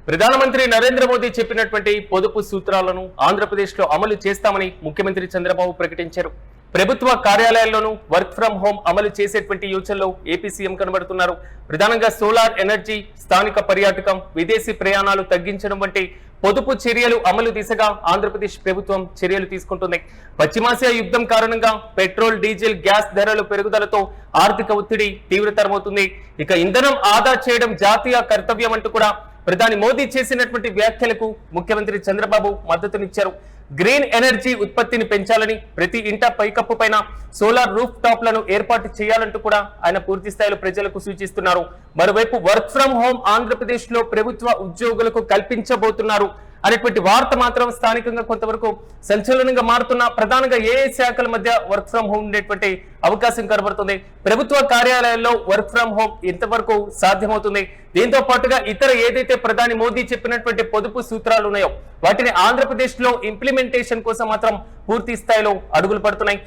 ప్రధానమంత్రి నరేంద్ర మోదీ చెప్పినటువంటి పొదుపు సూత్రాలను ఆంధ్రప్రదేశ్లో అమలు చేస్తామని ముఖ్యమంత్రి చంద్రబాబు ప్రకటించారు. ప్రభుత్వ కార్యాలయాల్లోనూ వర్క్ ఫ్రం హోం అమలు చేసేటువంటి యోచనలో ఏపీ సీఎం కనబడుతున్నారు. ప్రధానంగా సోలార్ ఎనర్జీ, స్థానిక పర్యాటకం, విదేశీ ప్రయాణాలు తగ్గించడం వంటి పొదుపు చర్యలు అమలు దిశగా ఆంధ్రప్రదేశ్ ప్రభుత్వం చర్యలు తీసుకుంటుంది. పశ్చిమాసియా యుద్ధం కారణంగా పెట్రోల్, డీజిల్, గ్యాస్ ధరలు పెరుగుదలతో ఆర్థిక ఒత్తిడి తీవ్రతరమవుతుంది. ఇక ఇంధనం ఆదా చేయడం జాతీయ కర్తవ్యం అంటూ కూడా ప్రధాని మోదీ చేసినటువంటి వ్యాఖ్యలకు ముఖ్యమంత్రి చంద్రబాబు మద్దతునిచ్చారు. గ్రీన్ ఎనర్జీ ఉత్పత్తిని పెంచాలని, ప్రతి ఇంట పైకప్పు పైన సోలార్ రూఫ్ టాప్లను ఏర్పాటు చేయాలంటూ కూడా ఆయన పూర్తి స్థాయిలో ప్రజలకు సూచిస్తున్నారు. మరోవైపు వర్క్ ఫ్రం హోం ఆంధ్రప్రదేశ్ లో ప్రభుత్వ ఉద్యోగులకు కల్పించబోతున్నారు అనేటువంటి వార్త మాత్రం స్థానికంగా కొంతవరకు సంచలనంగా మారుతున్న, ప్రధానంగా ఏ శాఖల మధ్య వర్క్ ఫ్రం హోం ఉండేటువంటి అవకాశం కనబడుతుంది. ప్రభుత్వ కార్యాలయాల్లో వర్క్ ఫ్రం హోం ఎంతవరకు సాధ్యమవుతుంది? దీంతో పాటుగా ఇతర ఏదైతే ప్రధాని మోదీ చెప్పినటువంటి పొదుపు సూత్రాలు ఉన్నాయో వాటిని ఆంధ్రప్రదేశ్ లో ఇంప్లిమెంటేషన్ కోసం మాత్రం పూర్తి స్థాయిలో అడుగులు పడుతున్నాయి.